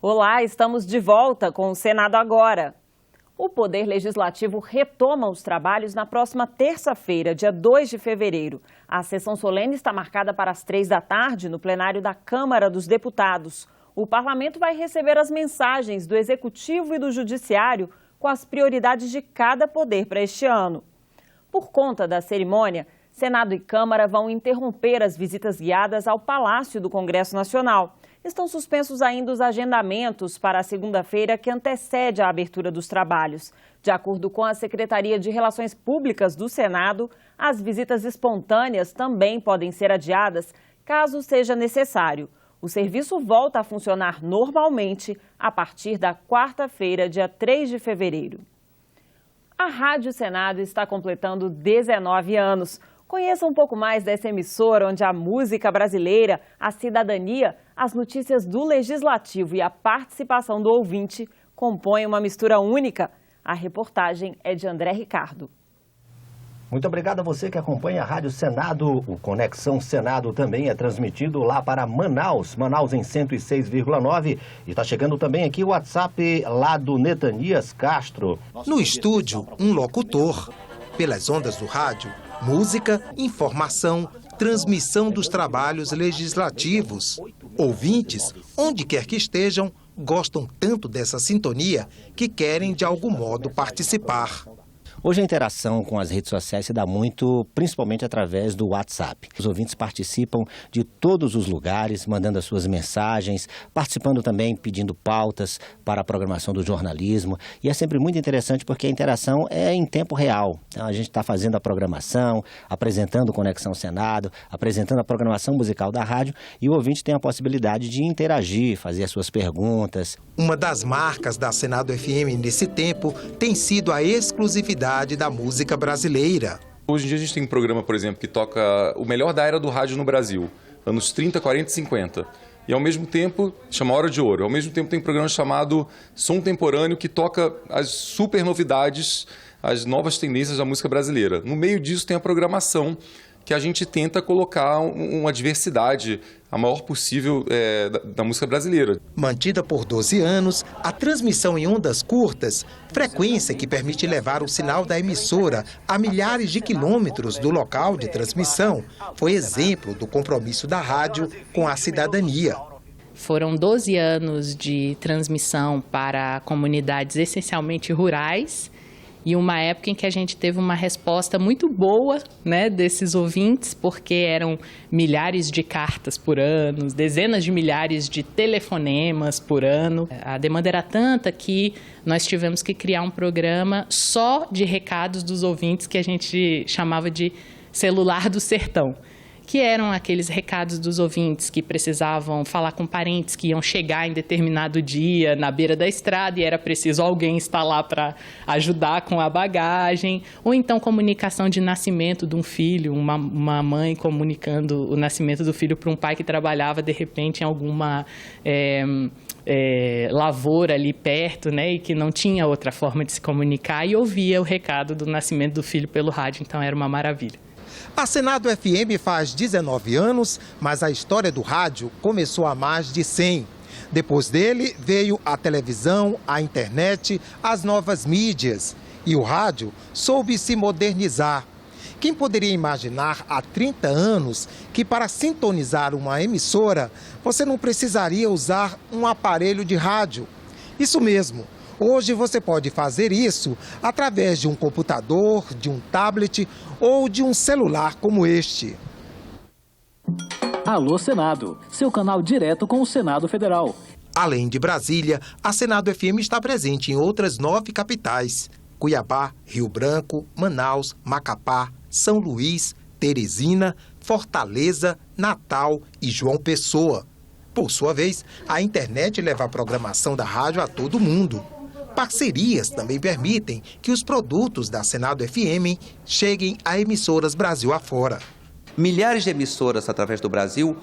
Olá, estamos de volta com o Senado Agora. O Poder Legislativo retoma os trabalhos na próxima terça-feira, dia 2 de fevereiro. A sessão solene está marcada para as 3 da tarde no plenário da Câmara dos Deputados. O parlamento vai receber as mensagens do Executivo e do Judiciário com as prioridades de cada poder para este ano. Por conta da cerimônia, Senado e Câmara vão interromper as visitas guiadas ao Palácio do Congresso Nacional. Estão suspensos ainda os agendamentos para a segunda-feira que antecede a abertura dos trabalhos. De acordo com a Secretaria de Relações Públicas do Senado, as visitas espontâneas também podem ser adiadas caso seja necessário. O serviço volta a funcionar normalmente a partir da quarta-feira, dia 3 de fevereiro. A Rádio Senado está completando 19 anos. Conheça um pouco mais dessa emissora onde a música brasileira, a cidadania, as notícias do Legislativo e a participação do ouvinte compõem uma mistura única. A reportagem é de André Ricardo. Muito obrigado a você que acompanha a Rádio Senado. O Conexão Senado também é transmitido lá para Manaus em 106,9. E está chegando também aqui o WhatsApp lá do Netanias Castro. No estúdio, um locutor. Pelas ondas do rádio, música, informação, transmissão dos trabalhos legislativos. Ouvintes, onde quer que estejam, gostam tanto dessa sintonia que querem de algum modo participar. Hoje a interação com as redes sociais se dá muito, principalmente através do WhatsApp. Os ouvintes participam de todos os lugares, mandando as suas mensagens, participando também, pedindo pautas para a programação do jornalismo. E é sempre muito interessante porque a interação é em tempo real. Então, a gente está fazendo a programação, apresentando o Conexão Senado, apresentando a programação musical da rádio e o ouvinte tem a possibilidade de interagir, fazer as suas perguntas. Uma das marcas da Senado FM nesse tempo tem sido a exclusividade da música brasileira. Hoje em dia a gente tem um programa, por exemplo, que toca o melhor da era do rádio no Brasil, anos 30, 40 e 50. E ao mesmo tempo, chama Hora de Ouro, ao mesmo tempo tem um programa chamado Som Temporâneo, que toca as super novidades, as novas tendências da música brasileira. No meio disso tem a programação, que a gente tenta colocar uma diversidade a maior possível da música brasileira. Mantida por 12 anos, a transmissão em ondas curtas, frequência que permite levar o sinal da emissora a milhares de quilômetros do local de transmissão, foi exemplo do compromisso da rádio com a cidadania. Foram 12 anos de transmissão para comunidades essencialmente rurais, e uma época em que a gente teve uma resposta muito boa, né, desses ouvintes, porque eram milhares de cartas por ano, dezenas de milhares de telefonemas por ano. A demanda era tanta que nós tivemos que criar um programa só de recados dos ouvintes que a gente chamava de celular do sertão, que eram aqueles recados dos ouvintes que precisavam falar com parentes que iam chegar em determinado dia na beira da estrada e era preciso alguém estar lá para ajudar com a bagagem, ou então comunicação de nascimento de um filho, uma mãe comunicando o nascimento do filho para um pai que trabalhava de repente em alguma lavoura ali perto, né, e que não tinha outra forma de se comunicar e ouvia o recado do nascimento do filho pelo rádio, então era uma maravilha. A Senado FM faz 19 anos, mas a história do rádio começou há mais de 100. Depois dele, veio a televisão, a internet, as novas mídias. E o rádio soube se modernizar. Quem poderia imaginar há 30 anos que para sintonizar uma emissora, você não precisaria usar um aparelho de rádio? Isso mesmo. Hoje você pode fazer isso através de um computador, de um tablet ou de um celular como este. Alô Senado, seu canal direto com o Senado Federal. Além de Brasília, a Senado FM está presente em outras 9 capitais: Cuiabá, Rio Branco, Manaus, Macapá, São Luís, Teresina, Fortaleza, Natal e João Pessoa. Por sua vez, a internet leva a programação da rádio a todo mundo. Parcerias também permitem que os produtos da Senado FM cheguem a emissoras Brasil afora. Milhares de emissoras através do Brasil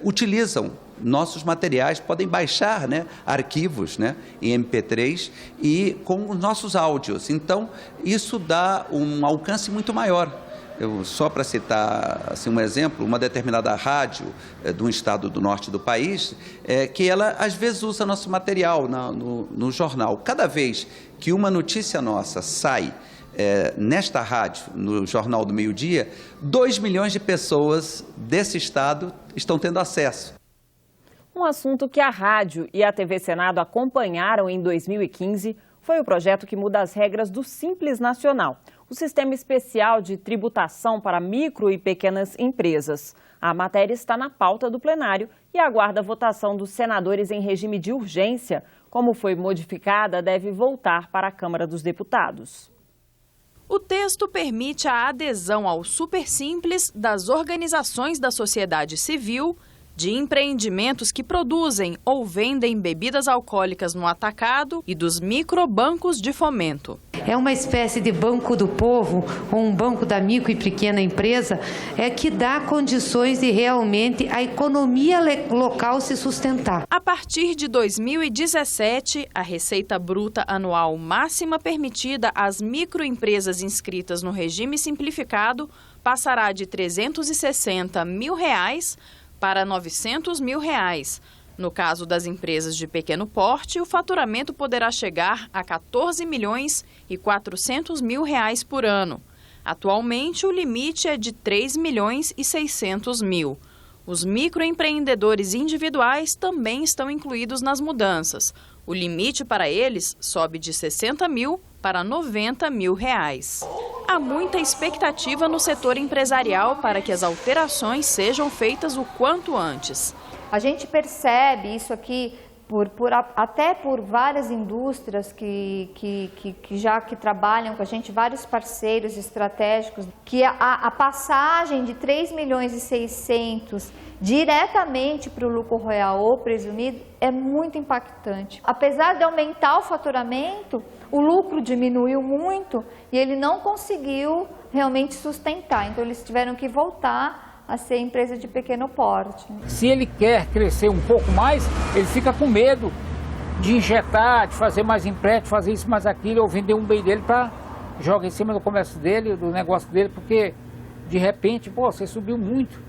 utilizam nossos materiais, podem baixar, né, arquivos, né, em MP3 e com os nossos áudios. Então, isso dá um alcance muito maior. Só para citar assim, um exemplo, uma determinada rádio de um estado do norte do país, que ela às vezes usa nosso material no jornal. Cada vez que uma notícia nossa sai nesta rádio, no Jornal do Meio-Dia, 2 milhões de pessoas desse estado estão tendo acesso. Um assunto que a rádio e a TV Senado acompanharam em 2015 foi o projeto que muda as regras do Simples Nacional, o sistema especial de tributação para micro e pequenas empresas. A matéria está na pauta do plenário e aguarda a votação dos senadores em regime de urgência. Como foi modificada, deve voltar para a Câmara dos Deputados. O texto permite a adesão ao Supersimples das organizações da sociedade civil, de empreendimentos que produzem ou vendem bebidas alcoólicas no atacado e dos microbancos de fomento. É uma espécie de banco do povo, ou um banco da micro e pequena empresa, que dá condições de realmente a economia local se sustentar. A partir de 2017, a receita bruta anual máxima permitida às microempresas inscritas no regime simplificado passará de R$ 360 mil para R$ 900 mil. No caso das empresas de pequeno porte, o faturamento poderá chegar a R$ 14 milhões e 400 mil por ano. Atualmente, o limite é de R$ 3 milhões e 600 mil. Os microempreendedores individuais também estão incluídos nas mudanças. O limite para eles sobe de 60 mil para 90 mil. Há muita expectativa no setor empresarial para que as alterações sejam feitas o quanto antes. A gente percebe isso aqui até por várias indústrias que trabalham com a gente, vários parceiros estratégicos, que a passagem de 3 milhões e 600 diretamente para o lucro real ou presumido é muito impactante. Apesar de aumentar o faturamento, o lucro diminuiu muito e ele não conseguiu realmente sustentar. Então eles tiveram que voltar a ser empresa de pequeno porte. Se ele quer crescer um pouco mais, ele fica com medo de injetar, de fazer mais empréstimo, de fazer isso, mais aquilo, ou vender um bem dele para jogar em cima do comércio dele, do negócio dele, porque de repente, você subiu muito.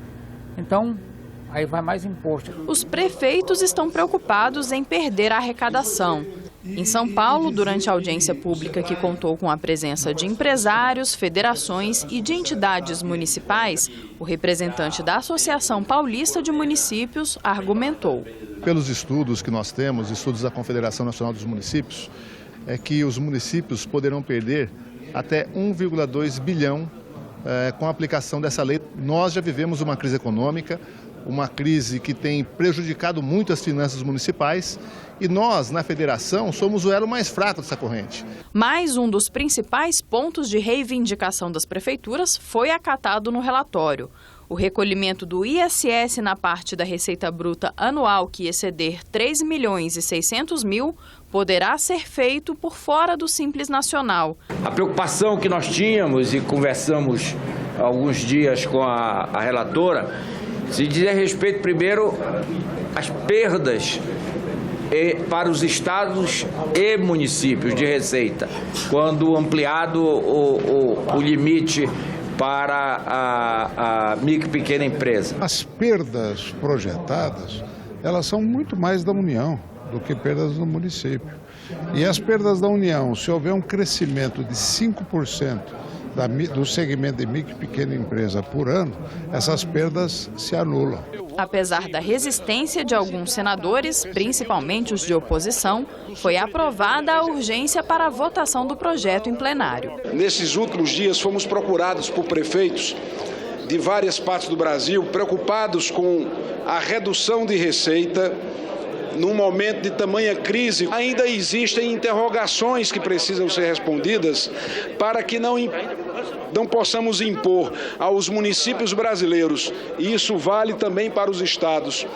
Então, aí vai mais imposto. Os prefeitos estão preocupados em perder a arrecadação. Em São Paulo, durante a audiência pública que contou com a presença de empresários, federações e de entidades municipais, o representante da Associação Paulista de Municípios argumentou. Pelos estudos que nós temos, estudos da Confederação Nacional dos Municípios, é que os municípios poderão perder até 1,2 bilhão com a aplicação dessa lei. Nós já vivemos uma crise econômica, uma crise que tem prejudicado muito as finanças municipais e nós, na federação, somos o elo mais fraco dessa corrente. Mais um dos principais pontos de reivindicação das prefeituras foi acatado no relatório. O recolhimento do ISS na parte da receita bruta anual que exceder 3 milhões e 600 mil poderá ser feito por fora do Simples Nacional. A preocupação que nós tínhamos e conversamos há alguns dias com a relatora se diz respeito, primeiro, às perdas para os estados e municípios de receita, quando ampliado o limite para a micro e pequena empresa. As perdas projetadas, elas são muito mais da União do que perdas do município. E as perdas da União, se houver um crescimento de 5%, do segmento de micro e pequena empresa por ano, essas perdas se anulam. Apesar da resistência de alguns senadores, principalmente os de oposição, foi aprovada a urgência para a votação do projeto em plenário. Nesses últimos dias fomos procurados por prefeitos de várias partes do Brasil, preocupados com a redução de receita. Num momento de tamanha crise, ainda existem interrogações que precisam ser respondidas para que não possamos impor aos municípios brasileiros, e isso vale também para os estados,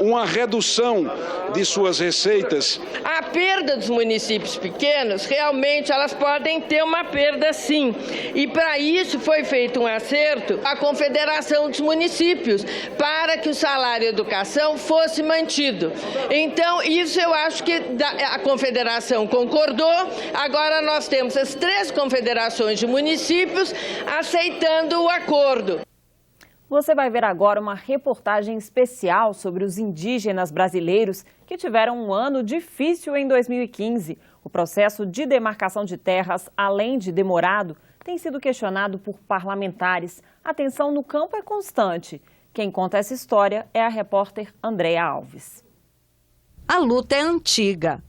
uma redução de suas receitas. A perda dos municípios pequenos, realmente elas podem ter uma perda sim. E para isso foi feito um acerto a Confederação dos Municípios, para que o salário educação fosse mantido. Então, isso eu acho que a Confederação concordou. Agora nós temos as 3 confederações de municípios aceitando o acordo. Você vai ver agora uma reportagem especial sobre os indígenas brasileiros que tiveram um ano difícil em 2015. O processo de demarcação de terras, além de demorado, tem sido questionado por parlamentares. A tensão no campo é constante. Quem conta essa história é a repórter Andréa Alves. A luta é antiga.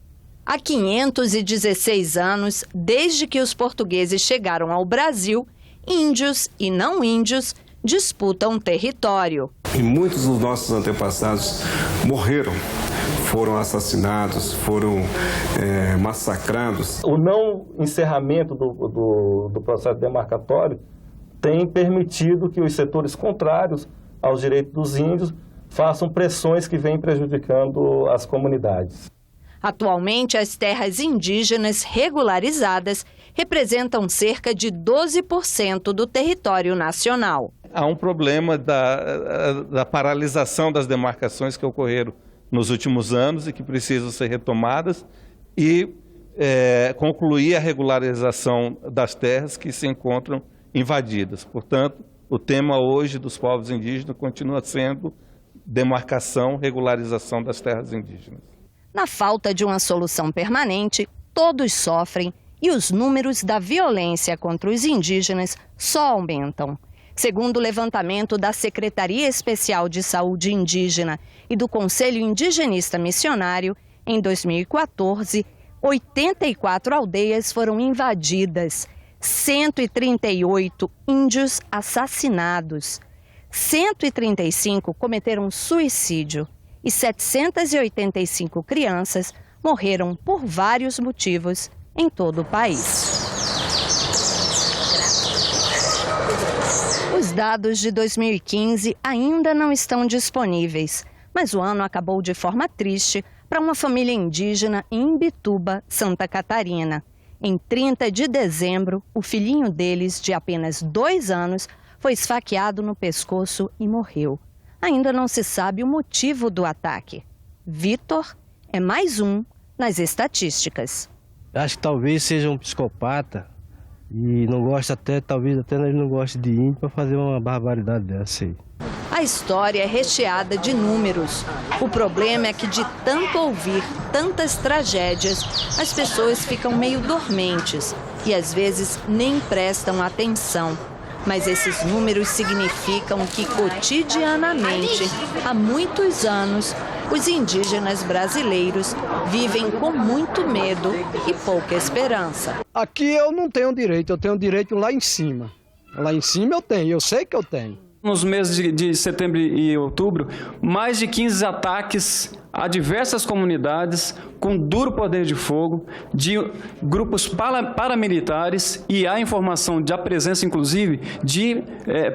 Há 516 anos, desde que os portugueses chegaram ao Brasil, índios e não índios disputam território. E muitos dos nossos antepassados morreram, foram assassinados, foram massacrados. O não encerramento do processo demarcatório tem permitido que os setores contrários aos direitos dos índios façam pressões que vêm prejudicando as comunidades. Atualmente, as terras indígenas regularizadas representam cerca de 12% do território nacional. Há um problema da paralisação das demarcações que ocorreram nos últimos anos e que precisam ser retomadas e concluir a regularização das terras que se encontram invadidas. Portanto, o tema hoje dos povos indígenas continua sendo demarcação, regularização das terras indígenas. Na falta de uma solução permanente, todos sofrem e os números da violência contra os indígenas só aumentam. Segundo o levantamento da Secretaria Especial de Saúde Indígena e do Conselho Indigenista Missionário, em 2014, 84 aldeias foram invadidas, 138 índios assassinados, 135 cometeram suicídio e 785 crianças morreram por vários motivos em todo o país. Os dados de 2015 ainda não estão disponíveis, mas o ano acabou de forma triste para uma família indígena em Imbituba, Santa Catarina. Em 30 de dezembro, o filhinho deles, de apenas 2 anos, foi esfaqueado no pescoço e morreu. Ainda não se sabe o motivo do ataque. Vitor é mais um nas estatísticas. Acho que talvez seja um psicopata e não gosta talvez até ele não goste de índio para fazer uma barbaridade dessa aí. A história é recheada de números. O problema é que de tanto ouvir tantas tragédias, as pessoas ficam meio dormentes e às vezes nem prestam atenção. Mas esses números significam que cotidianamente, há muitos anos, os indígenas brasileiros vivem com muito medo e pouca esperança. Aqui eu não tenho direito, eu tenho direito lá em cima. Lá em cima eu sei que eu tenho. Nos meses de setembro e outubro, mais de 15 ataques a diversas comunidades com duro poder de fogo, de grupos paramilitares, e há informação da presença, inclusive, de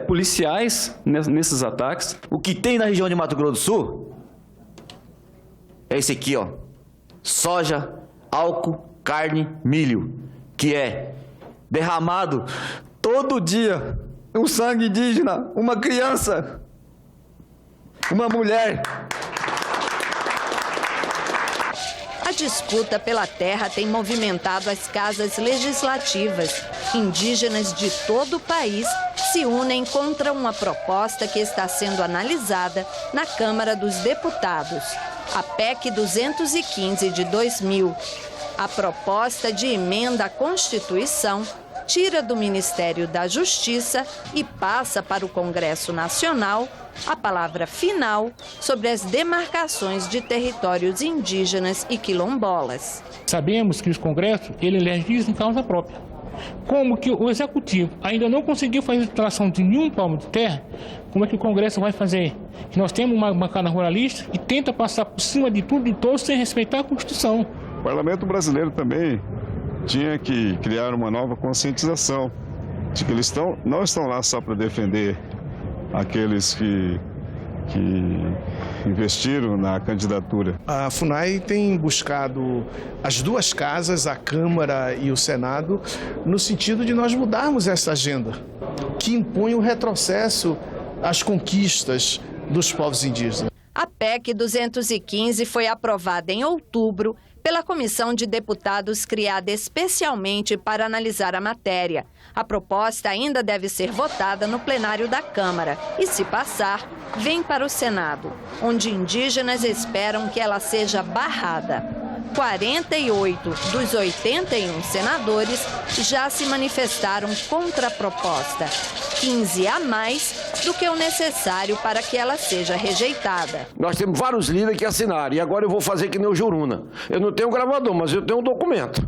policiais nesses ataques. O que tem na região de Mato Grosso do Sul é esse aqui, ó: soja, álcool, carne, milho, que é derramado todo dia um sangue indígena, uma criança, uma mulher. A disputa pela terra tem movimentado as casas legislativas. Indígenas de todo o país se unem contra uma proposta que está sendo analisada na Câmara dos Deputados, a PEC 215 de 2000. A proposta de emenda à Constituição tira do Ministério da Justiça e passa para o Congresso Nacional a palavra final sobre as demarcações de territórios indígenas e quilombolas. Sabemos que os congressos, ele legisla em causa própria. Como que o Executivo ainda não conseguiu fazer a titulação de nenhum palmo de terra, como é que o Congresso vai fazer? Nós temos uma bancada ruralista que tenta passar por cima de tudo e de todos sem respeitar a Constituição. O Parlamento brasileiro também tinha que criar uma nova conscientização de que eles não estão lá só para defender aqueles que investiram na candidatura. A FUNAI tem buscado as duas casas, a Câmara e o Senado, no sentido de nós mudarmos essa agenda, que impõe o retrocesso às conquistas dos povos indígenas. A PEC 215 foi aprovada em outubro pela comissão de deputados criada especialmente para analisar a matéria. A proposta ainda deve ser votada no plenário da Câmara e, se passar, vem para o Senado, onde indígenas esperam que ela seja barrada. 48 dos 81 senadores já se manifestaram contra a proposta, 15 a mais do que o necessário para que ela seja rejeitada. Nós temos vários líderes que assinaram e agora eu vou fazer que nem o Juruna. Eu não tenho gravador, mas eu tenho um documento.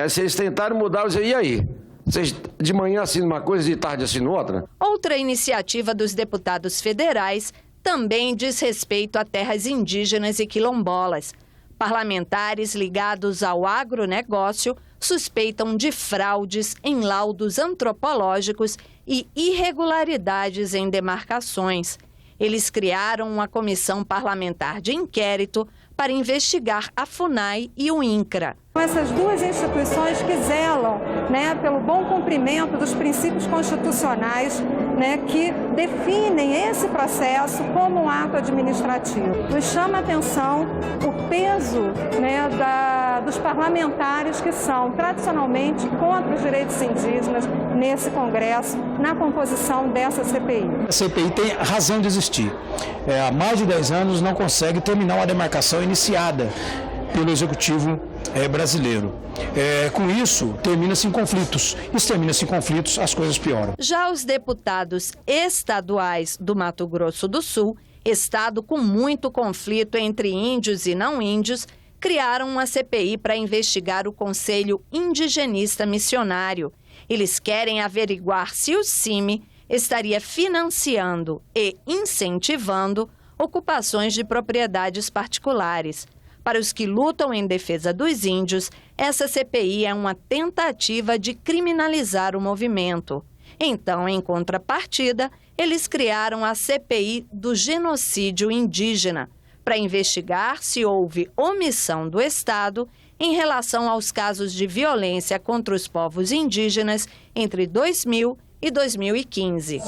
Se eles tentarem mudar, eu dizer, e aí? Vocês de manhã assinam uma coisa e de tarde assinam outra? Outra iniciativa dos deputados federais também diz respeito a terras indígenas e quilombolas. Parlamentares ligados ao agronegócio suspeitam de fraudes em laudos antropológicos e irregularidades em demarcações. Eles criaram uma comissão parlamentar de inquérito para investigar a FUNAI e o INCRA. Essas duas instituições que zelam, pelo bom cumprimento dos princípios constitucionais, que definem esse processo como um ato administrativo. Nos chama a atenção o peso dos parlamentares que são tradicionalmente contra os direitos indígenas nesse Congresso, na composição dessa CPI. A CPI tem razão de existir. Há mais de 10 anos não consegue terminar uma demarcação iniciada pelo Executivo brasileiro. Com isso, termina-se em conflitos. E se termina-se em conflitos, as coisas pioram. Já os deputados estaduais do Mato Grosso do Sul, estado com muito conflito entre índios e não índios, criaram uma CPI para investigar o Conselho Indigenista Missionário. Eles querem averiguar se o CIMI estaria financiando e incentivando ocupações de propriedades particulares. Para os que lutam em defesa dos índios, essa CPI é uma tentativa de criminalizar o movimento. Então, em contrapartida, eles criaram a CPI do genocídio indígena, para investigar se houve omissão do Estado em relação aos casos de violência contra os povos indígenas entre 2000 e 2015.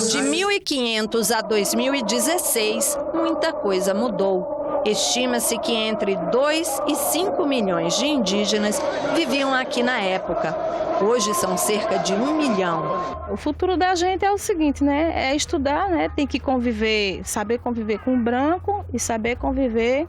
De 1500 a 2016, muita coisa mudou. Estima-se que entre 2 e 5 milhões de indígenas viviam aqui na época. Hoje são cerca de 1 milhão. O futuro da gente é o seguinte, é estudar, tem que conviver, saber conviver com o branco e saber conviver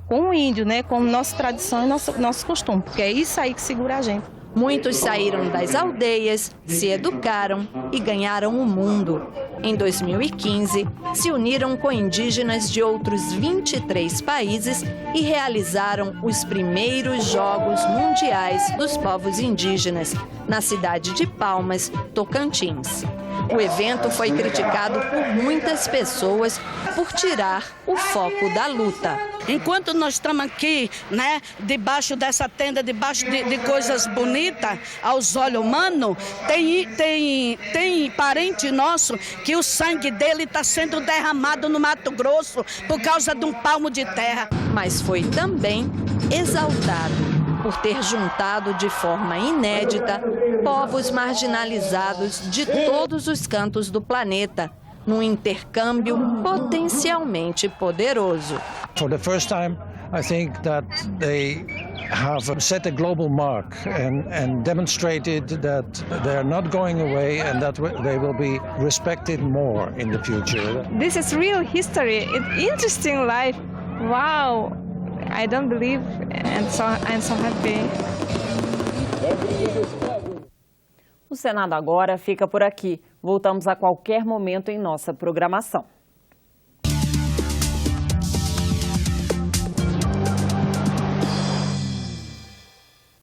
com o índio, com nossa tradição e nosso costume, porque é isso aí que segura a gente. Muitos saíram das aldeias, se educaram e ganharam o mundo. Em 2015, se uniram com indígenas de outros 23 países e realizaram os primeiros Jogos Mundiais dos Povos Indígenas, na cidade de Palmas, Tocantins. O evento foi criticado por muitas pessoas por tirar o foco da luta. Enquanto nós estamos aqui, debaixo dessa tenda, debaixo de coisas bonitas, aos olhos humanos, tem parente nosso que o sangue dele está sendo derramado no Mato Grosso por causa de um palmo de terra. Mas foi também exaltado por ter juntado de forma inédita povos marginalizados de todos os cantos do planeta, num intercâmbio potencialmente poderoso. For the first time, I think that they have set a global mark and demonstrated that they are not going away and that they will be respected more in the future. This is real history. It's interesting life. Wow. I don't believe, and so I'm so happy. O Senado Agora fica por aqui. Voltamos a qualquer momento em nossa programação.